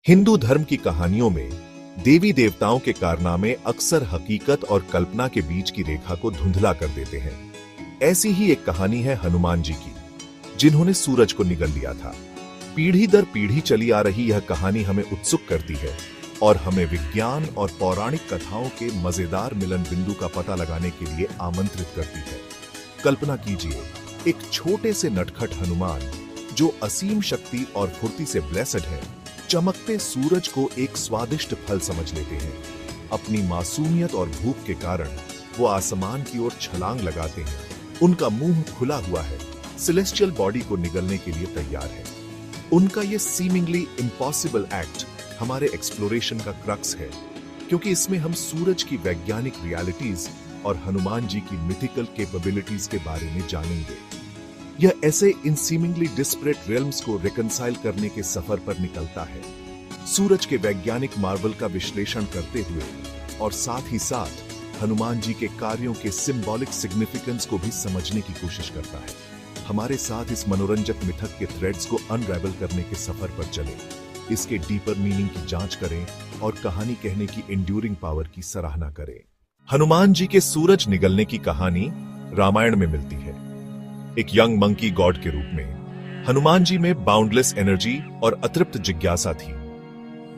हिंदू धर्म की कहानियों में देवी देवताओं के कारनामे अक्सर हकीकत और कल्पना के बीच की रेखा को धुंधला कर देते हैं। ऐसी ही एक कहानी है हनुमान जी की, जिन्होंने सूरज को निगल लिया था। पीढ़ी दर पीढ़ी चली आ रही यह कहानी हमें उत्सुक करती है और हमें विज्ञान और पौराणिक कथाओं के मजेदार मिलन बिंदु का पता लगाने के लिए आमंत्रित करती है। कल्पना कीजिए, एक छोटे से नटखट हनुमान जो असीम शक्ति और फुर्ती से ब्लेसड है, चमकते सूरज को एक स्वादिष्ट फल समझ लेते हैं। अपनी मासूमियत और भूख के कारण वो आसमान की ओर छलांग लगाते हैं। उनका मुंह खुला हुआ है, सेलेस्टियल बॉडी को निगलने के लिए तैयार है। उनका ये सीमिंगली इम्पॉसिबल एक्ट हमारे एक्सप्लोरेशन का क्रक्स है, क्योंकि इसमें हम सूरज की वैज्ञानिक रियलिटीज और हनुमान जी की मिथिकल कैपेबिलिटीज के बारे में जानेंगे। यह ऐसे इन सीमिंगली डिस्परेट रियल्म्स को रिकंसाइल करने के सफर पर निकलता है, सूरज के वैज्ञानिक मार्वल का विश्लेषण करते हुए और साथ ही साथ हनुमान जी के कार्यों के सिंबॉलिक सिग्निफिकेंस को भी समझने की कोशिश करता है। हमारे साथ इस मनोरंजक मिथक के थ्रेड्स को अनरैवल करने के सफर पर चलें, इसके डीपर मीनिंग की जांच करें और कहानी कहने की एंड्यूरिंग पावर की सराहना करें। हनुमान जी के सूरज निगलने की कहानी रामायण में मिलती है। एक यंग मंकी गॉड के रूप में हनुमान जी में बाउंडलेस एनर्जी और अतृप्त जिज्ञासा थी।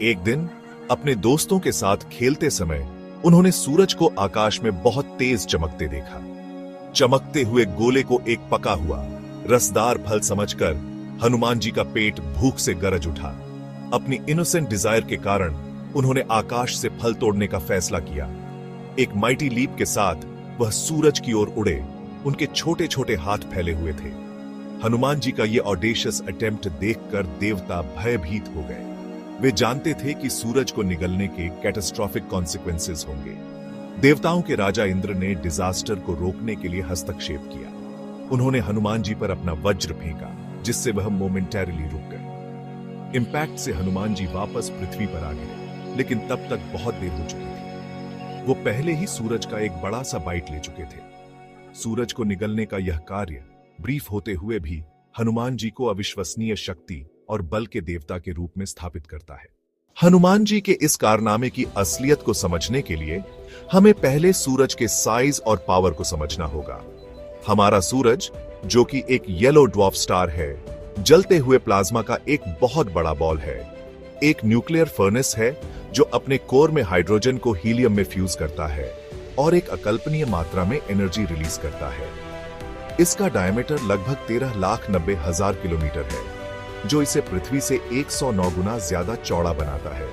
एक दिन अपने दोस्तों के साथ खेलते समय उन्होंने सूरज को आकाश में बहुत तेज चमकते देखा। चमकते हुए गोले को एक पका हुआ रसदार फल समझकर हनुमान जी का पेट भूख से गरज उठा। अपनी इनोसेंट डिजायर के कारण उन्होंने आकाश से फल तोड़ने का फैसला किया। एक माइटी लीप के साथ वह सूरज की ओर उड़े। उनके छोटे छोटे हाथ फैले हुए थे। हनुमान जी का यह ऑडेशियस अटेम्प्ट देखकर देवता भयभीत हो गए। वे जानते थे कि सूरज को निगलने के कैटास्ट्रोफिक कॉन्सिक्वेंसेस होंगे। देवताओं के राजा इंद्र ने डिजास्टर को रोकने के लिए हस्तक्षेप किया। उन्होंने हनुमान जी पर अपना वज्र फेंका, जिससे वह मोमेंटरीली रुक गए। इंपैक्ट से हनुमान जी वापस पृथ्वी पर आ गए, लेकिन तब तक बहुत देर हो चुकी थी। वो पहले ही सूरज का एक बड़ा सा बाइट ले चुके थे। सूरज को निगलने का यह कार्य ब्रीफ होते हुए भी हनुमान जी को अविश्वसनीय शक्ति और बल के देवता के रूप में स्थापित करता है। हनुमान जी के इस कारनामे की असलियत को समझने के लिए हमें पहले सूरज के साइज और पावर को समझना होगा। हमारा सूरज, जो कि एक येलो ड्वार्फ स्टार है, जलते हुए प्लाज्मा का एक बहुत बड़ा बॉल है। एक न्यूक्लियर फर्नेस है जो अपने कोर में हाइड्रोजन को हीलियम में फ्यूज करता है और एक अकल्पनीय मात्रा में एनर्जी रिलीज करता है। इसका डायमीटर लगभग 13,90,000 किलोमीटर है, जो इसे पृथ्वी से 109 गुना ज्यादा चौड़ा बनाता है।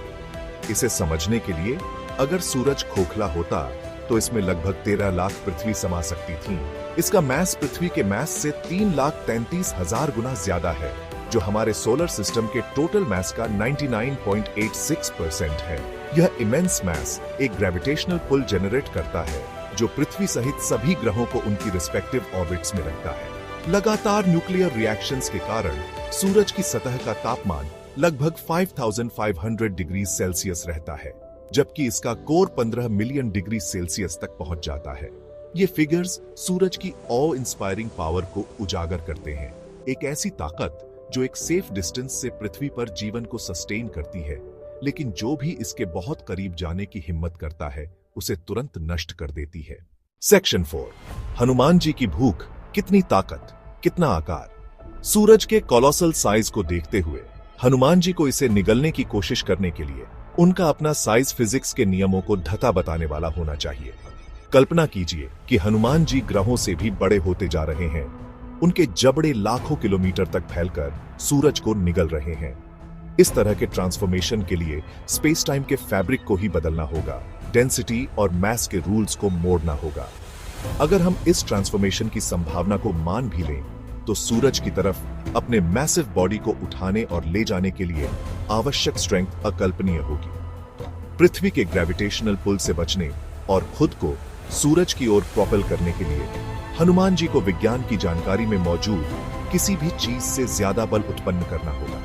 इसे समझने के लिए अगर सूरज खोखला होता तो इसमें लगभग 13 लाख पृथ्वी समा सकती थी। इसका मास पृथ्वी के मास से 3,33,000 गुना ज्यादा है, जो हमारे सोलर सिस्टम के टोटल मास का 99.86% है। यह इमेंस मास एक ग्रेविटेशनल पुल जनरेट करता है, जो पृथ्वी सहित सभी ग्रहों को उनकी रिस्पेक्टिव ऑर्बिट्स में रखता है। लगातार न्यूक्लियर रिएक्शंस के कारण सूरज की सतह का तापमान लगभग 5,500 डिग्री सेल्सियस रहता है, जबकि इसका कोर 15 मिलियन डिग्री सेल्सियस तक पहुंच जाता है। ये फिगर्स सूरज की ऑ इंस्पायरिंग पावर को उजागर करते हैं, एक ऐसी ताकत जो एक सेफ डिस्टेंस से पृथ्वी पर जीवन को सस्टेन करती है, लेकिन जो भी इसके बहुत करीब जाने की हिम्मत करता है, उसे तुरंत नष्ट कर देती है। सेक्शन 4, हनुमान जी की भूख, कितनी ताकत, कितना आकार। सूरज के कोलोसल साइज को देखते हुए हनुमान जी को इसे निगलने की कोशिश करने के लिए उनका अपना साइज फिजिक्स के नियमों को धता बताने वाला होना चाहिए। कल्पना कीजिए कि हनुमान जी ग्रहों से भी बड़े होते जा रहे हैं। उनके जबड़े लाखों किलोमीटर तक फैलकर सूरज को निगल रहे हैं। इस तरह के ट्रांसफॉर्मेशन के लिए स्पेस टाइम के फैब्रिक को ही बदलना होगा, डेंसिटी और मास के रूल्स को मोड़ना होगा। अगर हम इस ट्रांसफॉर्मेशन की संभावना को मान भी लें, तो सूरज की तरफ अपने मैसिव बॉडी को उठाने और ले जाने के लिए आवश्यक स्ट्रेंथ अकल्पनीय होगी। पृथ्वी के ग्रेविटेशनल पुल से बचने और खुद को सूरज की ओर प्रोपेल करने के लिए हनुमान जी को विज्ञान की जानकारी में मौजूद किसी भी चीज से ज्यादा बल उत्पन्न करना होगा।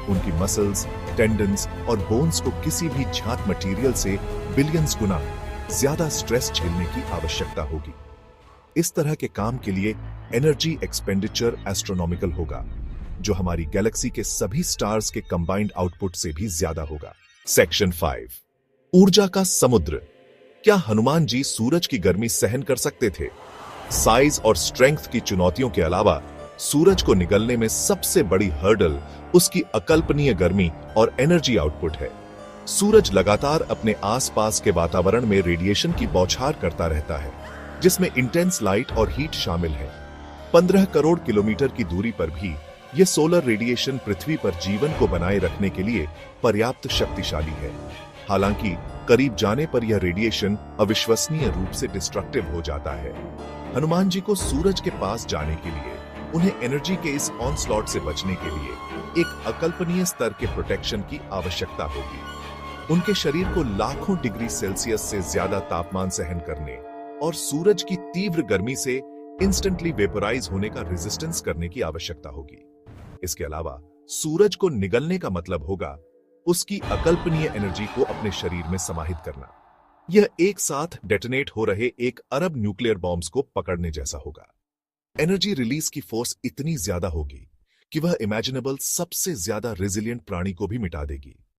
उनकी मसल्स, टेंडन्स और बोन्स को किसी भी ज्ञात मटेरियल से बिलियंस गुना ज्यादा स्ट्रेस झेलने की आवश्यकता होगी। इस तरह के काम के लिए एनर्जी एक्सपेंडिचर एस्ट्रोनॉमिकल होगा। जो हमारी गैलेक्सी के सभी स्टार्स के कंबाइंड आउटपुट से भी ज्यादा होगा। सेक्शन 5, ऊर्जा का समुद्र। क्या हनुमान जी सूरज की गर्मी सहन कर सकते थे? साइज और स्ट्रेंथ की चुनौतियों के अलावा सूरज को निगलने में सबसे बड़ी हर्डल उसकी अकल्पनीय गर्मी और एनर्जी आउटपुट है। सूरज लगातार अपने आसपास के वातावरण में रेडिएशन की बौछार करता रहता है, जिसमें इंटेंस लाइट और हीट शामिल है। 15 करोड़ किलोमीटर की दूरी पर भी यह सोलर रेडिएशन पृथ्वी पर जीवन को बनाए रखने के लिए पर्याप्त शक्तिशाली है। हालांकि करीब जाने पर यह रेडिएशन अविश्वसनीय रूप से डिस्ट्रक्टिव हो जाता है। हनुमान जी को सूरज के पास जाने के लिए, उन्हें एनर्जी के इस ऑनस्लॉट से बचने के लिए एक अकल्पनीय स्तर के प्रोटेक्शन की आवश्यकता होगी। उनके शरीर को लाखों डिग्री सेल्सियस से ज्यादा तापमान सहन करने और सूरज की तीव्र गर्मी से इंस्टेंटली वेपोराइज होने का रेजिस्टेंस करने की आवश्यकता होगी। इसके अलावा सूरज को निगलने का मतलब होगा उसकी अकल्पनीय एनर्जी को अपने शरीर में समाहित करना। यह एक साथ डेटोनेट हो रहे 1 अरब न्यूक्लियर बॉम्ब्स को पकड़ने जैसा होगा। एनर्जी रिलीज की फोर्स इतनी ज्यादा होगी कि वह इमेजिनेबल सबसे ज्यादा रेजिलिएंट प्राणी को भी मिटा देगी।